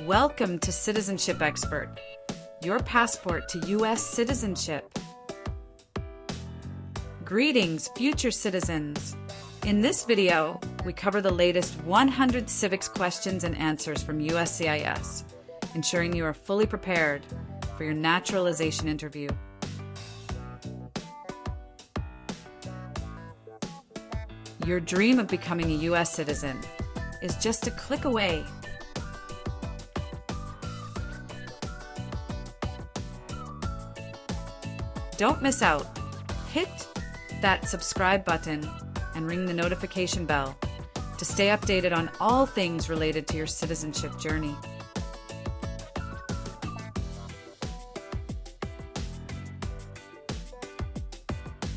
Welcome to Citizenship Expert, your passport to U.S. citizenship. Greetings, future citizens. In this video, we cover the latest 100 civics questions and answers from USCIS, ensuring you are fully prepared for your naturalization interview. Your dream of becoming a U.S. citizen is just a click away. Don't miss out. Hit that subscribe button and ring the notification bell to stay updated on all things related to your citizenship journey.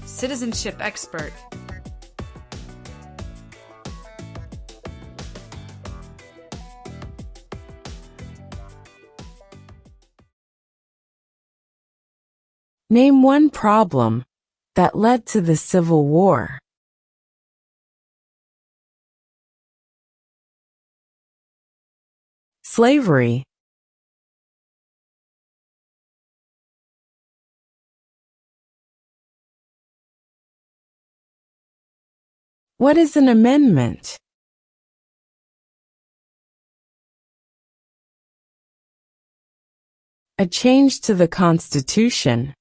Citizenship Expert. Name one problem that led to the Civil War. Slavery. What is an amendment? A change to the Constitution.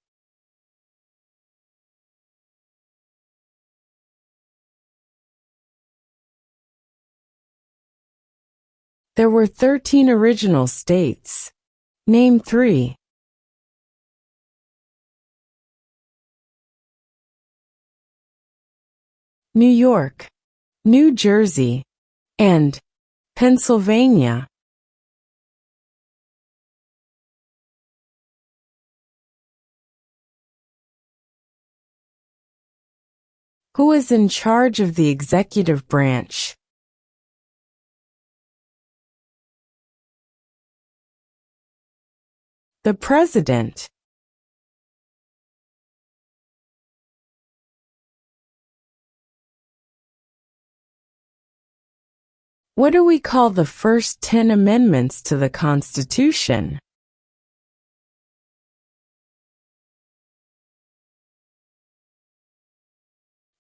There were 13 original states. Name 3. New York, New Jersey, and Pennsylvania. Who is in charge of the executive branch? The President. What do we call the first 10 amendments to the Constitution?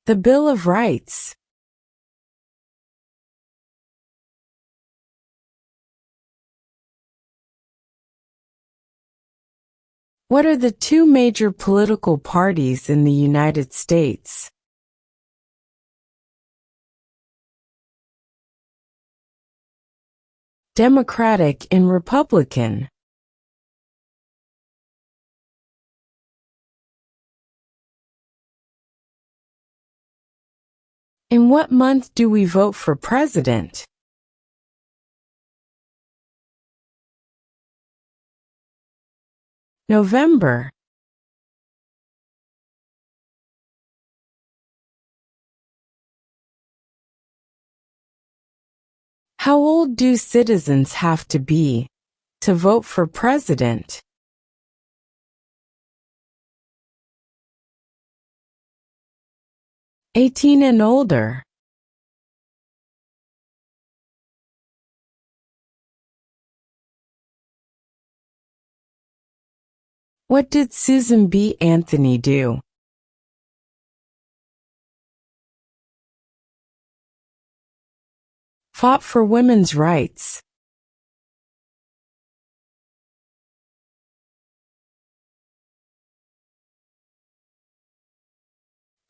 The Bill of Rights. What are the two major political parties in the United States? Democratic and Republican. In what month do we vote for president? November. How old do citizens have to be to vote for president? 18 and older. What did Susan B. Anthony do? Fought for women's rights.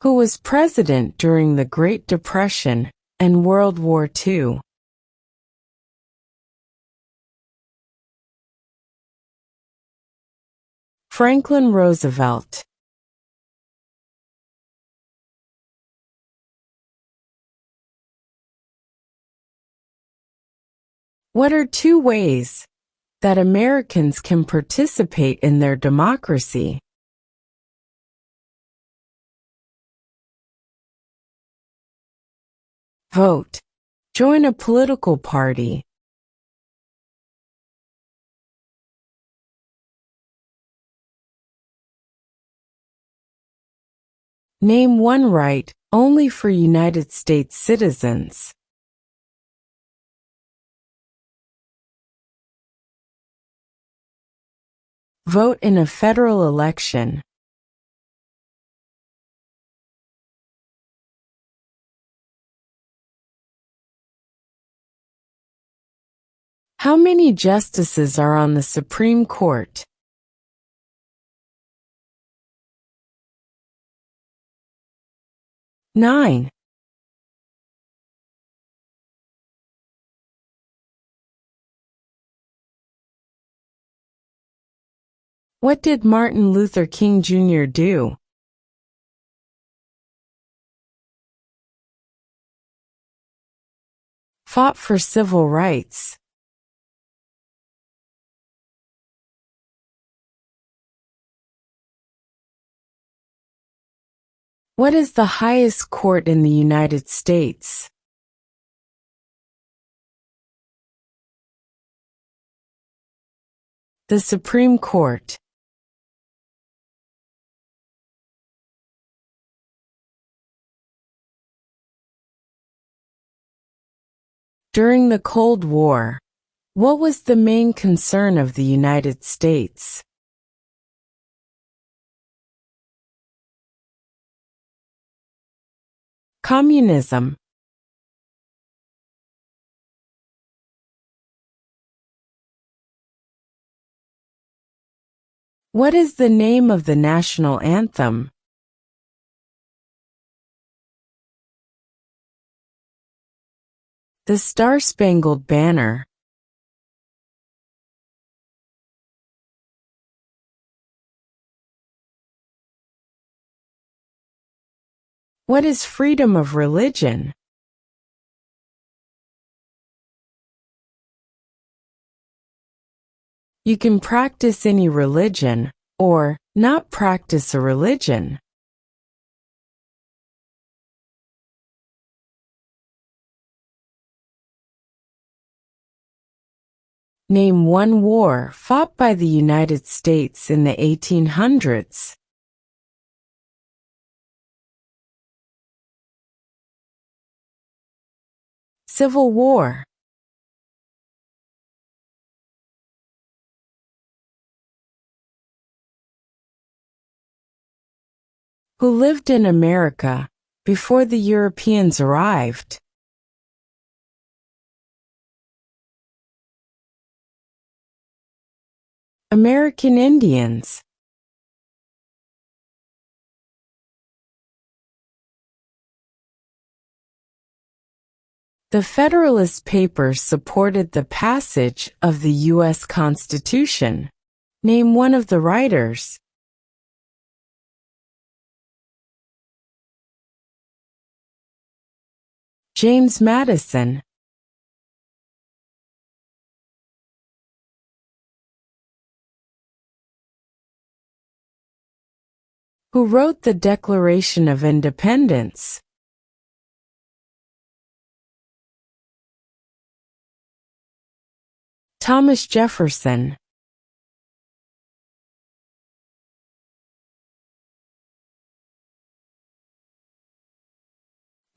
Who was president during the Great Depression and World War II? Franklin Roosevelt. What are two ways that Americans can participate in their democracy? Vote. Join a political party. Name one right only for United States citizens. Vote in a federal election. How many justices are on the Supreme Court? 9. What did Martin Luther King Jr. do? Fought for civil rights. What is the highest court in the United States? The Supreme Court. During the Cold War, what was the main concern of the United States? Communism. What is the name of the national anthem? The Star-Spangled Banner. What is freedom of religion? You can practice any religion, or not practice a religion. Name one war fought by the United States in the 1800s. Civil War. Who lived in America before the Europeans arrived? American Indians. The Federalist Papers supported the passage of the U.S. Constitution. Name one of the writers. James Madison. Who wrote the Declaration of Independence? Thomas Jefferson.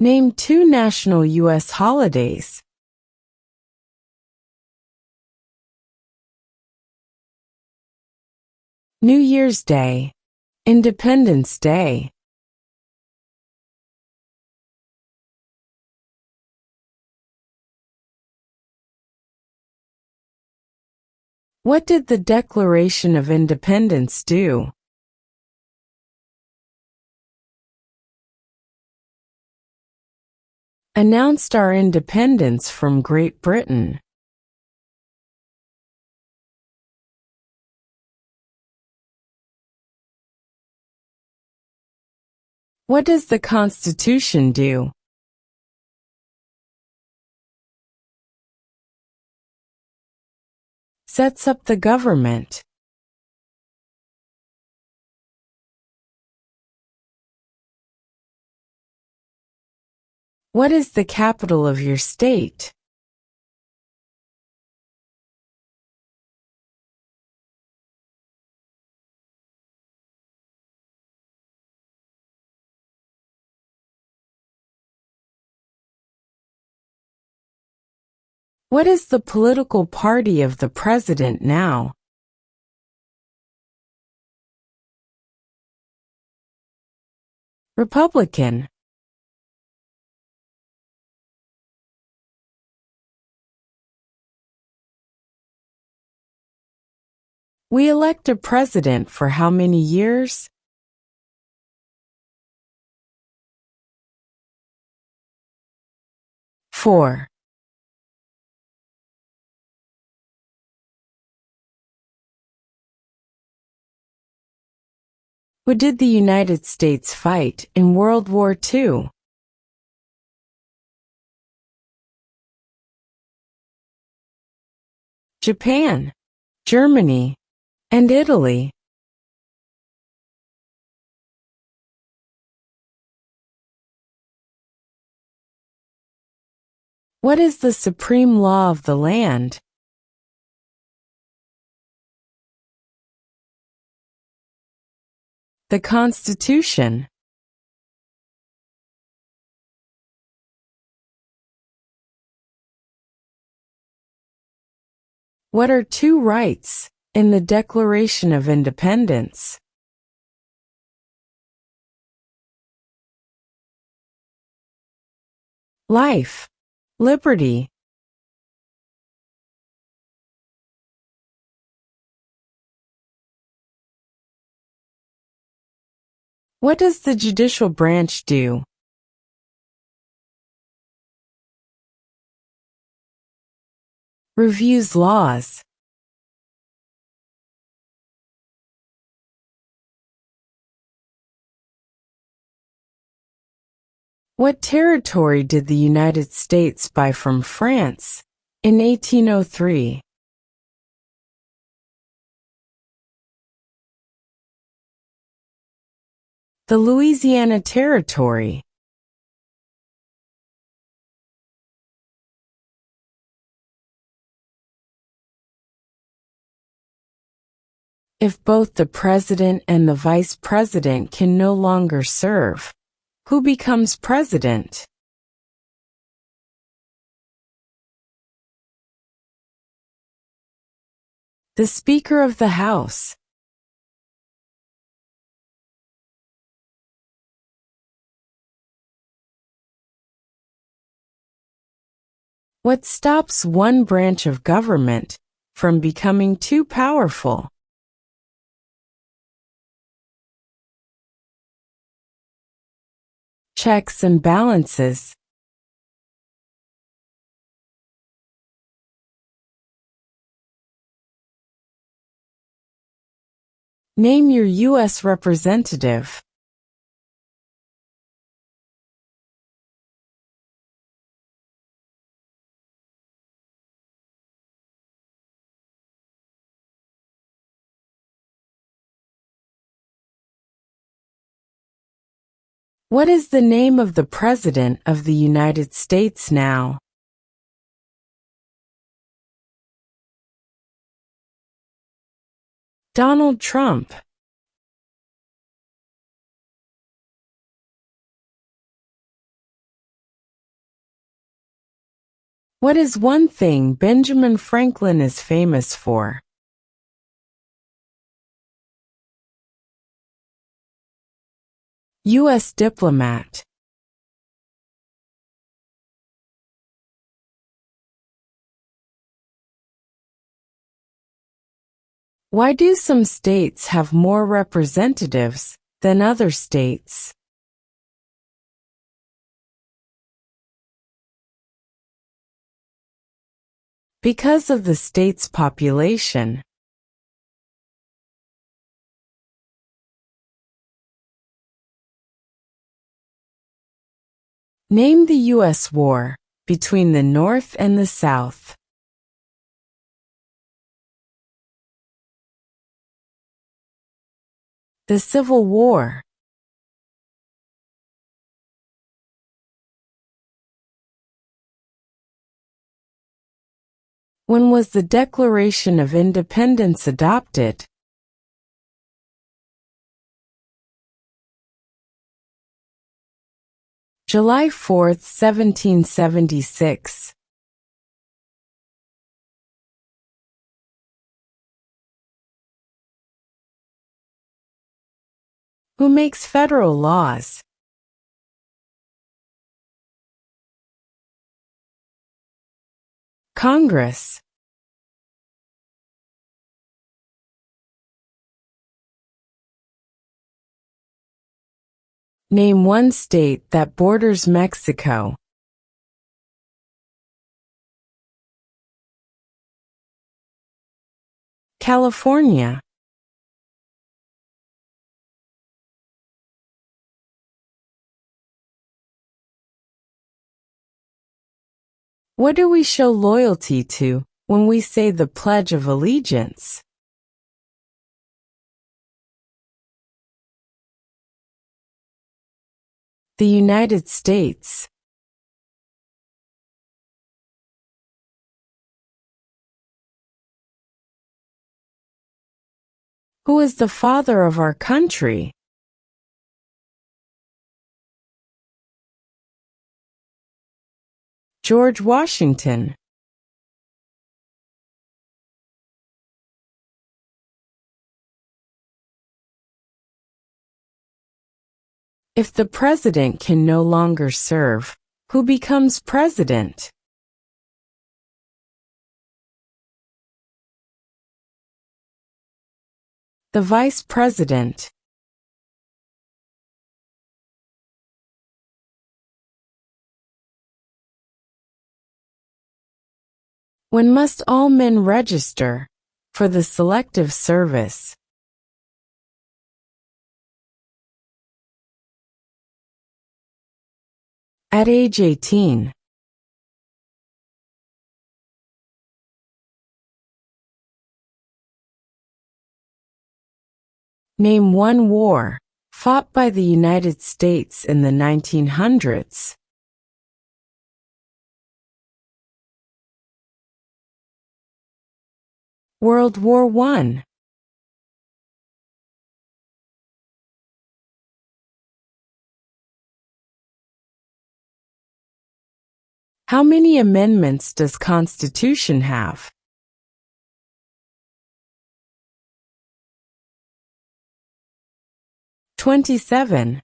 Name two national U.S. holidays. New Year's Day. Independence Day. What did the Declaration of Independence do? Announced our independence from Great Britain. What does the Constitution do? Sets up the government. What is the capital of your state? What is the political party of the president now? Republican. We elect a president for how many years? 4. Who did the United States fight in World War II? Japan, Germany, and Italy. What is the supreme law of the land? The Constitution. What are two rights in the Declaration of Independence? Life, liberty. What does the judicial branch do? Reviews laws. What territory did the United States buy from France in 1803? The Louisiana Territory. If both the president and the vice president can no longer serve, who becomes president? The Speaker of the House. What stops one branch of government from becoming too powerful? Checks and balances. Name your U.S. representative. What is the name of the President of the United States now? Donald Trump. What is one thing Benjamin Franklin is famous for? U.S. diplomat. Why do some states have more representatives than other states? Because of the state's population. Name the U.S. war between the North and the South. The Civil War. When was the Declaration of Independence adopted? July 4, 1776. Who makes federal laws? Congress. Name one state that borders Mexico. California. What do we show loyalty to when we say the Pledge of Allegiance? The United States. Who is the father of our country? George Washington. If the president can no longer serve, who becomes president? The vice president. When must all men register for the Selective Service? At age 18. Name one war fought by the United States in the 1900s. World War I. How many amendments does Constitution have? 27.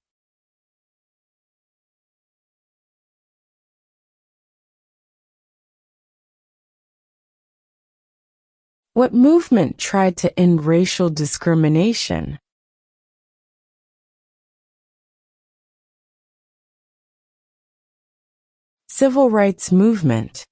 What movement tried to end racial discrimination? Civil rights movement.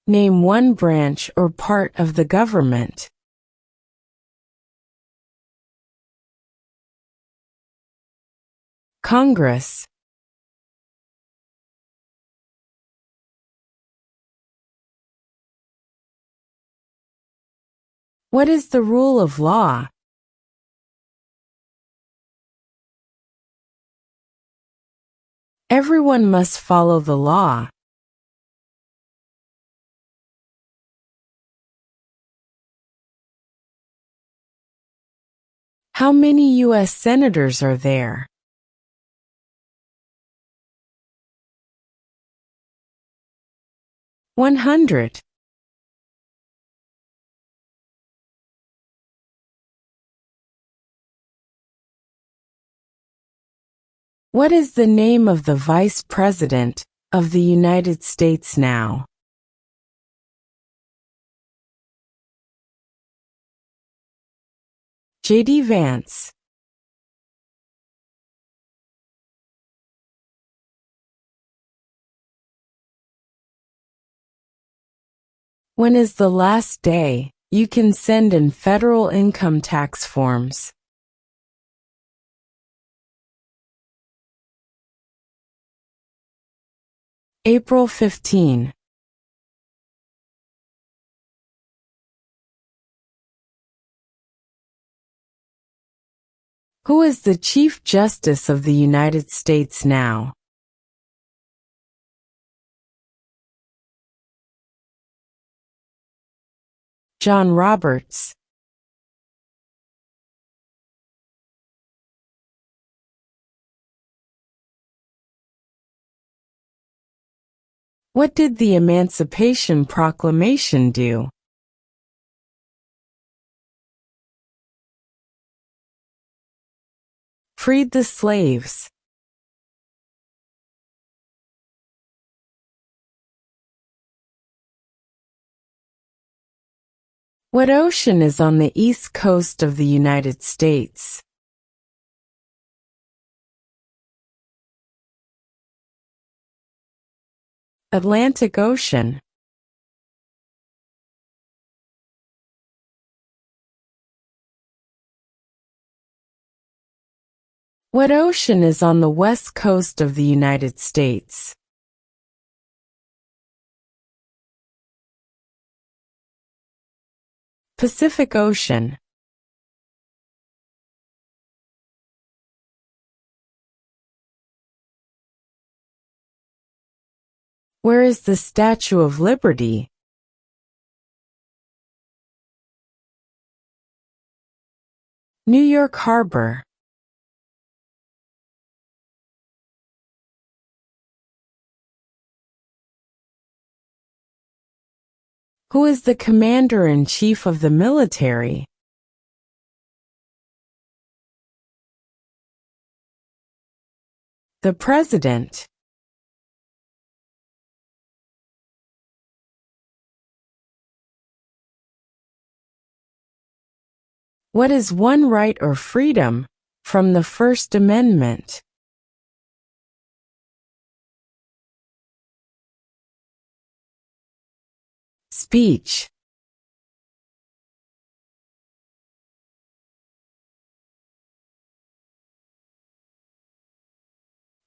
Name one branch or part of the government. Congress. What is the rule of law? Everyone must follow the law. How many U.S. senators are there? 100. What is the name of the Vice President of the United States now? J.D. Vance. When is the last day you can send in federal income tax forms? April 15. Who is the Chief Justice of the United States now? John Roberts. What did the Emancipation Proclamation do? freed the slaves. What ocean is on the east coast of the United States? Atlantic Ocean. What ocean is on the west coast of the United States? Pacific Ocean. Where is the Statue of Liberty? New York Harbor. Who is the Commander-in-Chief of the military? The President. What is one right or freedom from the First Amendment? Speech.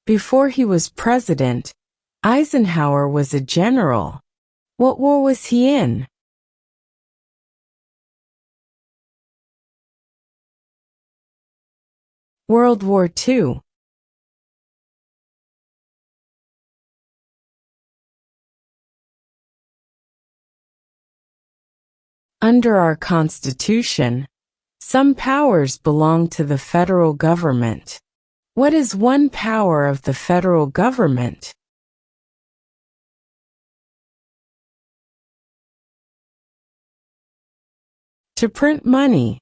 Before he was president, Eisenhower was a general. What war was he in? World War II. Under our Constitution, some powers belong to the federal government. What is one power of the federal government? To print money.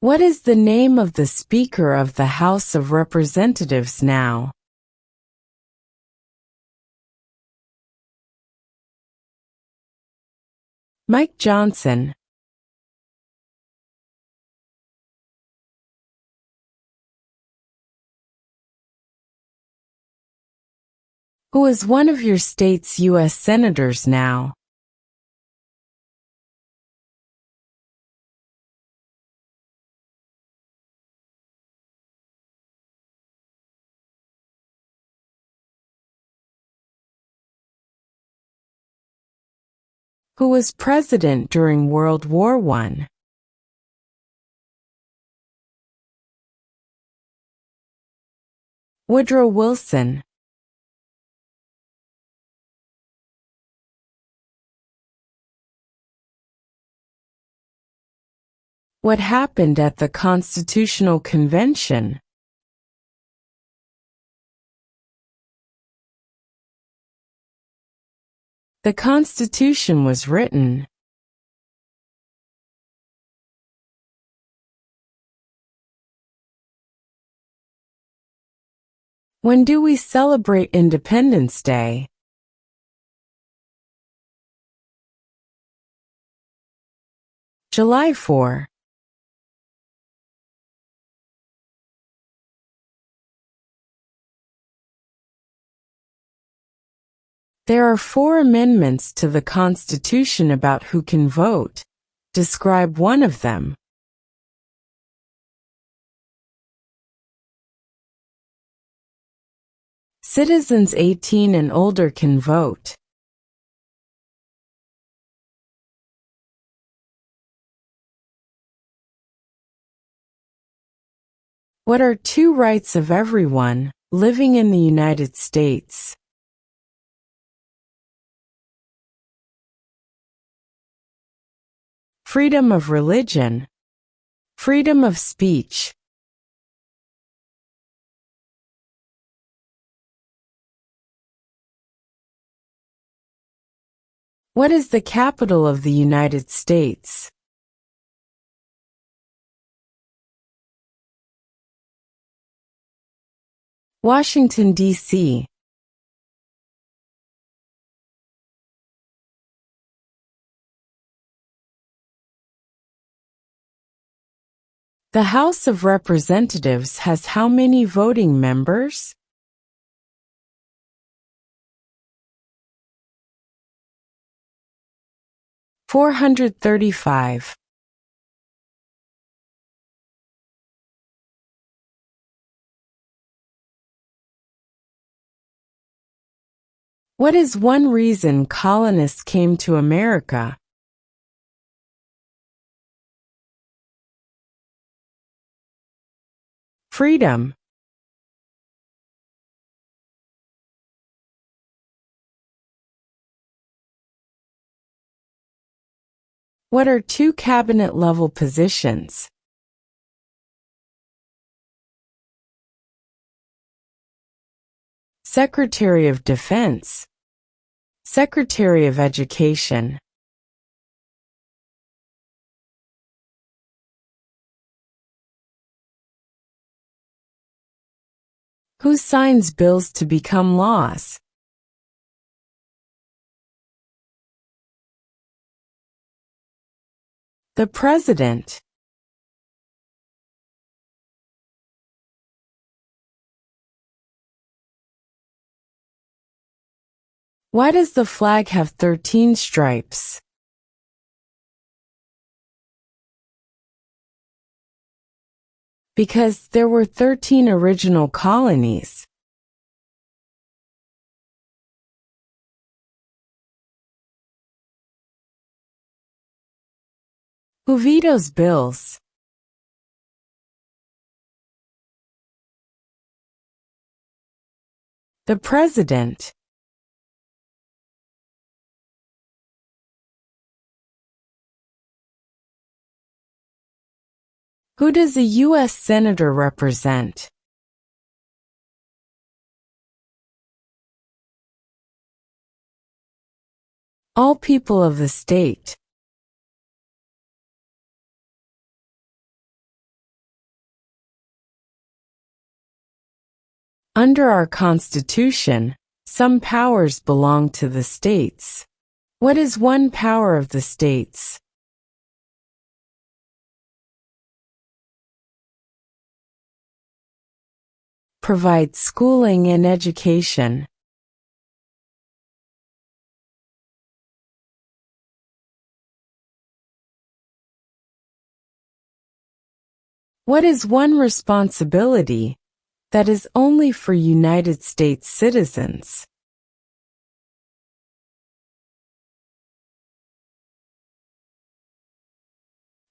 What is the name of the Speaker of the House of Representatives now? Mike Johnson. Who is one of your state's U.S. senators now? Who was president during World War I? Woodrow Wilson. What happened at the Constitutional Convention? The Constitution was written. When do we celebrate Independence Day? July 4. There are 4 amendments to the Constitution about who can vote. Describe one of them. Citizens 18 and older can vote. What are 2 rights of everyone living in the United States? Freedom of religion. Freedom of speech. What is the capital of the United States? Washington, D.C. The House of Representatives has how many voting members? (435). What is one reason colonists came to America? Freedom. What are two cabinet-level positions? Secretary of Defense, Secretary of Education. Who signs bills to become laws? The President. Why does the flag have 13 stripes? Because there were 13 original colonies. Who vetoes bills? The President. Who does a U.S. Senator represent? All people of the state. Under our Constitution, some powers belong to the states. What is one power of the states? Provide schooling and education. What is one responsibility that is only for United States citizens?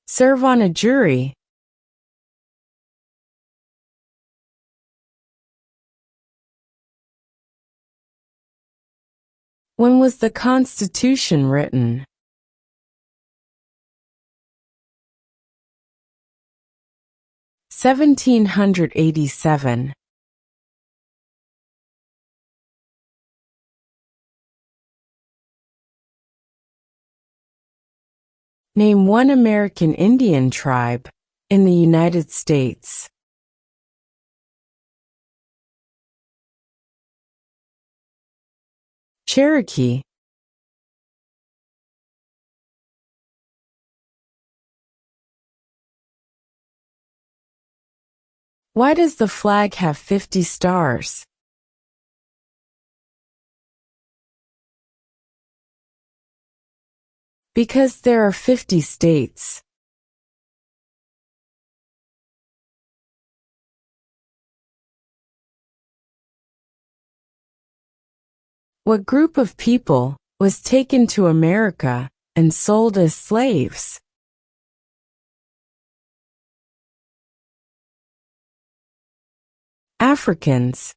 Serve on a jury. When was the Constitution written? (1787). Name one American Indian tribe in the United States. Cherokee. Why does the flag have 50 stars? Because there are 50 states. What group of people was taken to America and sold as slaves? Africans.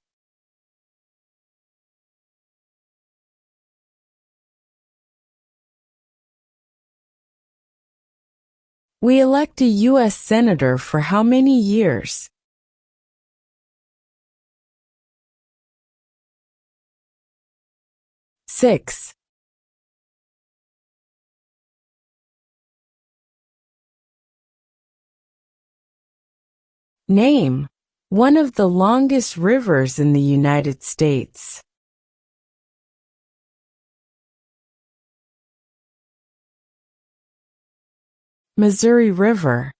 We elect a U.S. Senator for how many years? 6. Name one of the longest rivers in the United States. Missouri River.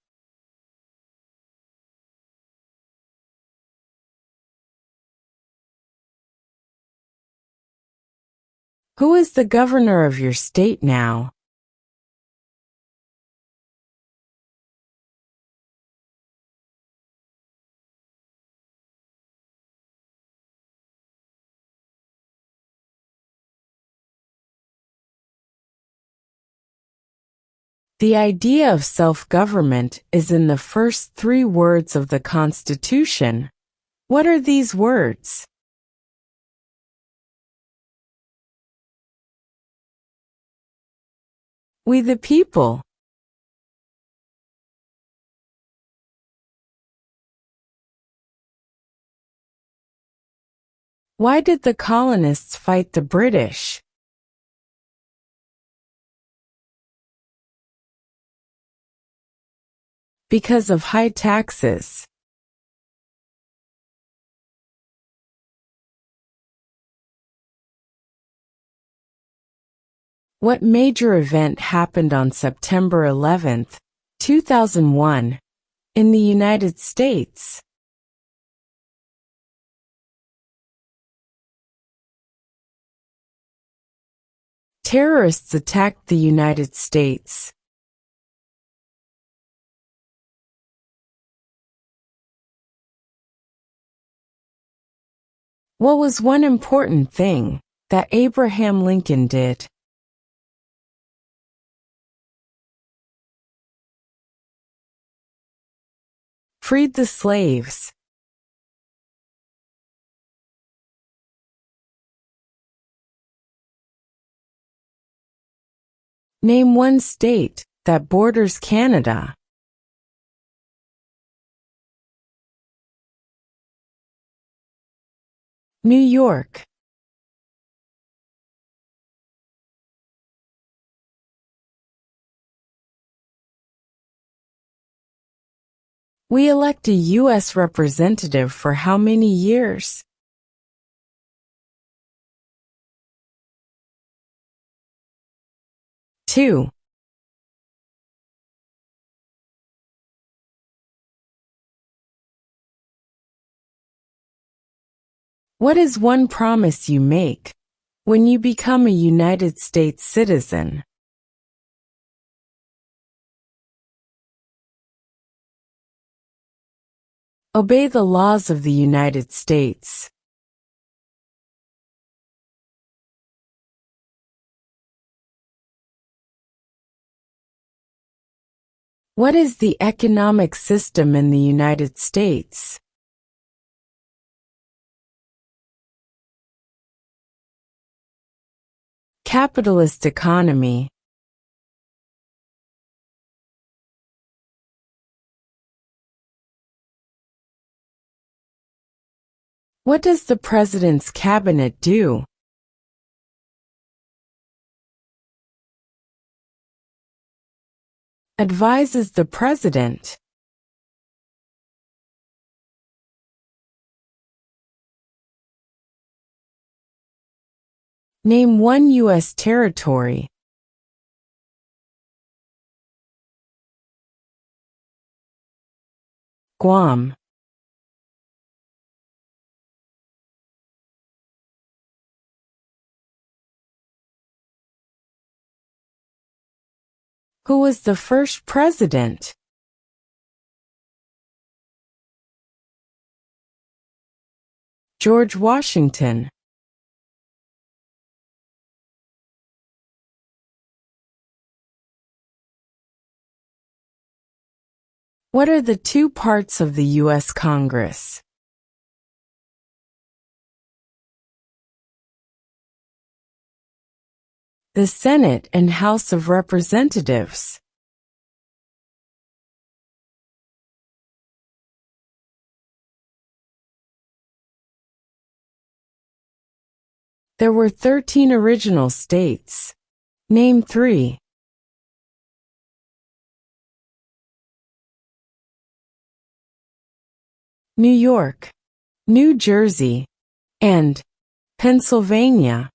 Who is the governor of your state now? The idea of self-government is in the first 3 words of the Constitution. What are these words? We the people. Why did the colonists fight the British? Because of high taxes. What major event happened on September 11, 2001, in the United States? Terrorists attacked the United States. What was one important thing that Abraham Lincoln did? Freed the slaves. Name one state that borders Canada. New York. We elect a U.S. representative for how many years? Two. What is one promise you make when you become a United States citizen? Obey the laws of the United States. What is the economic system in the United States? Capitalist economy. What does the President's cabinet do? Advises the President. Name one U.S. territory. Guam. Who was the first president? George Washington. What are the 2 parts of the U.S. Congress? The Senate and House of Representatives. There were 13 original states. Name 3. New York, New Jersey, and Pennsylvania.